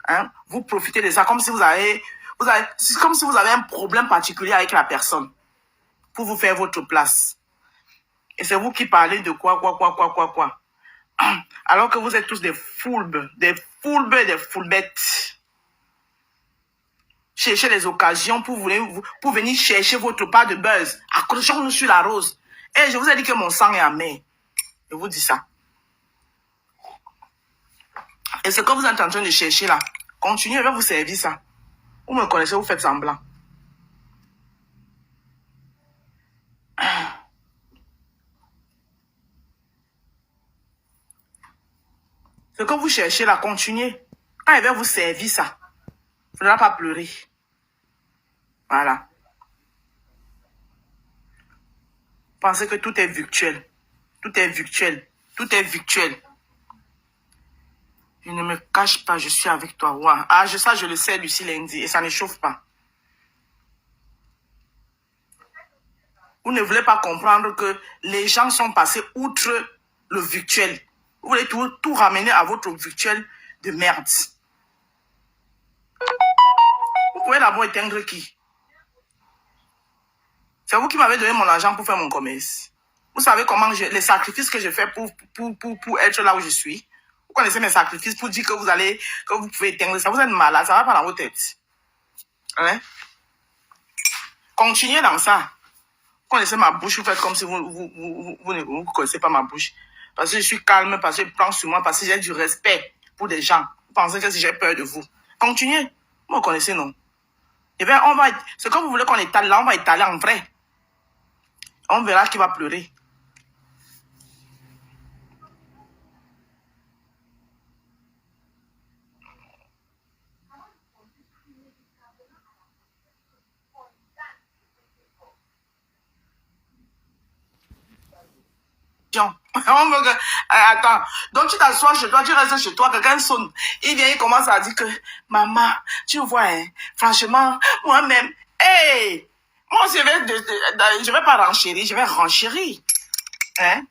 Hein? Vous profitez de ça comme si c'est comme si vous avez un problème particulier avec la personne pour vous faire votre place. Et c'est vous qui parlez de quoi. Alors que vous êtes tous des foulbes et des foulbettes. Cherchez les occasions pour venir chercher votre part de buzz. Accrochons-nous sur la rose. Et je vous ai dit que mon sang est amer. Je vous dis ça. Et ce que vous êtes en train de chercher là, continuez, je vais vous servir ça. Vous me connaissez, vous faites semblant. Ce que vous cherchez là, continuez. Quand il va vous servir ça, il ne faudra pas pleurer. Voilà. Pensez que tout est virtuel. Tout est virtuel. Tout est virtuel. Je ne me cache pas, je suis avec toi. Wow. Ah, ça, je le sais, Lucie Lundi, et ça ne chauffe pas. Vous ne voulez pas comprendre que les gens sont passés outre le virtuel. Vous voulez tout ramener à votre virtuel de merde. Vous pouvez d'abord éteindre qui? C'est vous qui m'avez donné mon argent pour faire mon commerce. Vous savez comment les sacrifices que je fais pour être là où je suis. Vous connaissez mes sacrifices pour dire que vous pouvez éteindre ça. Vous êtes malade, ça va pas dans vos têtes. Hein? Continuez dans ça. Vous connaissez ma bouche, vous faites comme si vous ne connaissez pas ma bouche. Parce que je suis calme, parce que je prends sur moi, parce que j'ai du respect pour des gens. Vous pensez que si j'ai peur de vous. Continuez. Vous me connaissez, non? Eh bien, ce que vous voulez qu'on étale là, on va étaler en vrai. On verra qui va pleurer. Attends, donc tu t'assois chez toi, tu restes chez toi, quelqu'un sonne, il vient, il commence à dire que maman, tu vois, hein, franchement, moi-même, hey, moi je vais pas renchérir, je vais renchérir, hein.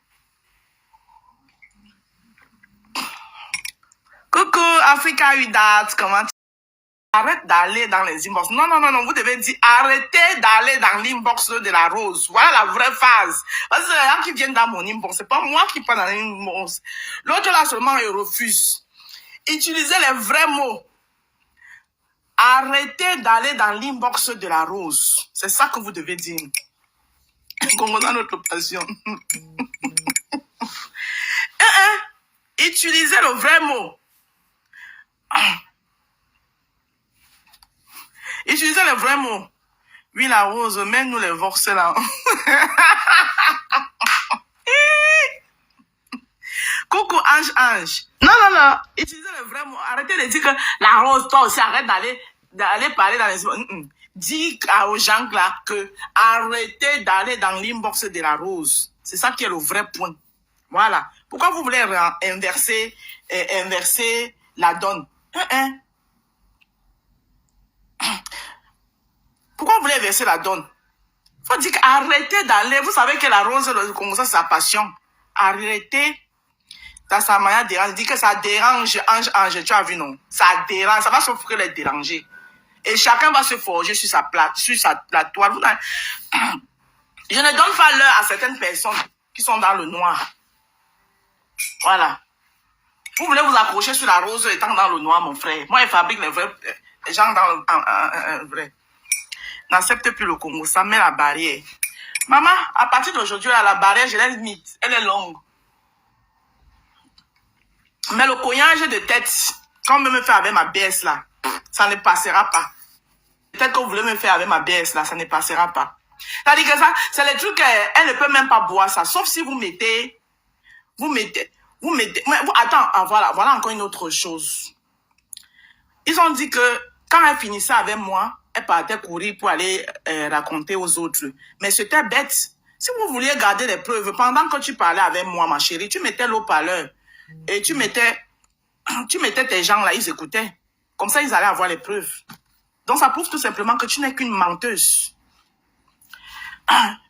Coucou, Africa Udat, comment tu... Arrête d'aller dans les inbox. Non, vous devez dire arrêtez d'aller dans l'inbox de la rose. Voilà la vraie phase. Parce que les gens qui viennent dans mon inbox, c'est pas moi qui parle dans l'inbox. L'autre là seulement, il refuse. Utilisez les vrais mots. Arrêtez d'aller dans l'inbox de la rose. C'est ça que vous devez dire. Comprenons notre passion. Utilisez le vrai mot. Utilisez les vrais mots. Oui, la rose, même nous les vorces là. Coucou Ange. Non. Utilisez les vrais mots. Arrêtez de dire que la rose, toi aussi, arrête d'aller parler dans les... Dis aux gens là que arrêtez d'aller dans l'inbox de la rose. C'est ça qui est le vrai point. Voilà. Pourquoi vous voulez inverser la donne? Pourquoi vous voulez inverser la donne? Faut dire arrêtez d'aller. Vous savez que la rose, le Congo, ça, c'est sa passion. Arrêtez. Ça, sa manière dérange. Dit que ça dérange, Ange, tu as vu, non? Ça dérange, ça va sauf que les déranger. Et chacun va se forger sur la toile. Je ne donne pas l'heure à certaines personnes qui sont dans le noir. Voilà. Vous voulez vous accrocher sur la rose étant dans le noir, mon frère. Moi, je fabrique les gens dans le vrai. N'accepte plus le Congo, ça met la barrière. Maman, à partir d'aujourd'hui, la barrière, je l'ai mise. Elle est longue. Mais le cognage de tête, quand on me fait avec ma BS là, ça ne passera pas. Peut-être que vous voulez me faire avec ma BS là, ça ne passera pas. C'est-à-dire que ça, c'est les trucs elle ne peut même pas boire ça. Sauf si vous mettez. Attends, voilà encore une autre chose. Ils ont dit que quand elle finissait avec moi, elle partait courir pour aller raconter aux autres. Mais c'était bête. Si vous vouliez garder les preuves, pendant que tu parlais avec moi, ma chérie, tu mettais l'eau-parleur et tu mettais tes gens là, ils écoutaient. Comme ça, ils allaient avoir les preuves. Donc, ça prouve tout simplement que tu n'es qu'une menteuse.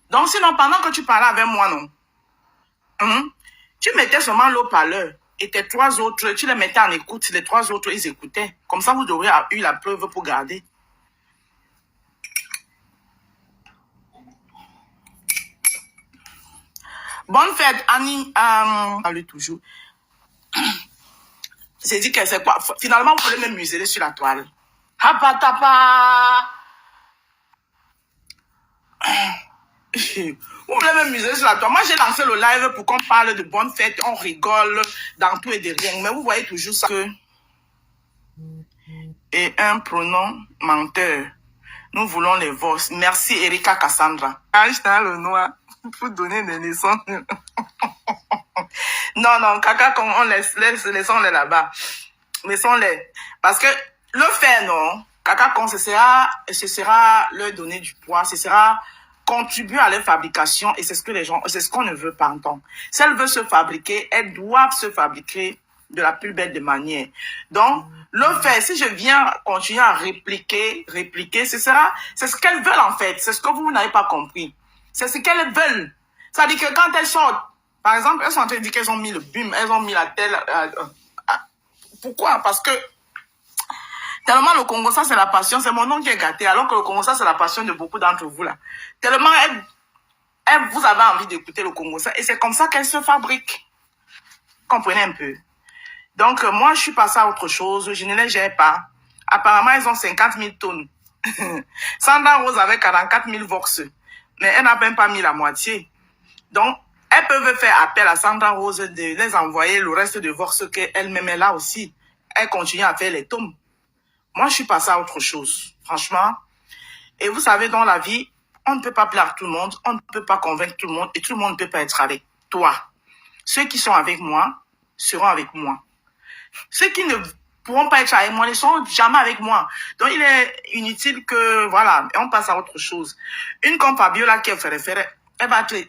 Donc, sinon, pendant que tu parlais avec moi, non, tu mettais seulement l'eau-parleur Et tes 3 autres, tu les mettais en écoute. Les 3 autres, ils écoutaient. Comme ça, vous auriez eu la preuve pour garder. Bonne fête, Annie. Lui toujours. C'est dit que c'est quoi? Finalement, vous voulez me museler sur la toile. Hapatapa. Vous voulez me museler sur la toile. Moi, j'ai lancé le live pour qu'on parle de bonne fête. On rigole dans tout et de rien. Mais vous voyez toujours ça que... Et un pronom menteur. Nous voulons les voix. Merci, Erika Cassandra. Je dans le noir pour donner des leçons. Non, caca, on laissons-les là-bas. Laissons-les. Parce que le faire, non, caca, ce sera leur donner du poids, ce sera contribuer à leur fabrication et c'est ce que les gens, c'est ce qu'on ne veut pas entendre. Si elles veulent se fabriquer, elles doivent se fabriquer de la plus belle des manières. Donc, le fait, si je viens continuer à répliquer, c'est ce qu'elles veulent en fait. C'est ce que vous n'avez pas compris. C'est ce qu'elles veulent. Ça dit que quand elles sortent, par exemple, elles sont en train de dire qu'elles ont mis le BIM, elles ont mis la telle... pourquoi? Parce que tellement le Congo, ça c'est la passion, c'est mon nom qui est gâté, alors que le Congo, ça c'est la passion de beaucoup d'entre vous là. Tellement vous avez envie d'écouter le Congo, ça, et c'est comme ça qu'elles se fabriquent. Comprenez un peu. Donc, moi, je suis passée à autre chose, je ne les gère pas. Apparemment, ils ont 50 000 tonnes. Sandra Rose avait 44 000 vox, mais elle n'a même pas mis la moitié. Donc, elles peuvent faire appel à Sandra Rose de les envoyer le reste de vox qu'elle-même est là aussi. Elle continue à faire les tomes. Moi, je suis passée à autre chose, franchement. Et vous savez, dans la vie, on ne peut pas plaire tout le monde, on ne peut pas convaincre tout le monde et tout le monde ne peut pas être avec toi. Ceux qui sont avec moi seront avec moi. Ceux qui ne pourront pas être avec moi ne seront jamais avec moi. Donc, il est inutile que, voilà, on passe à autre chose. Une comme Fabiola qui est référée, elle va être...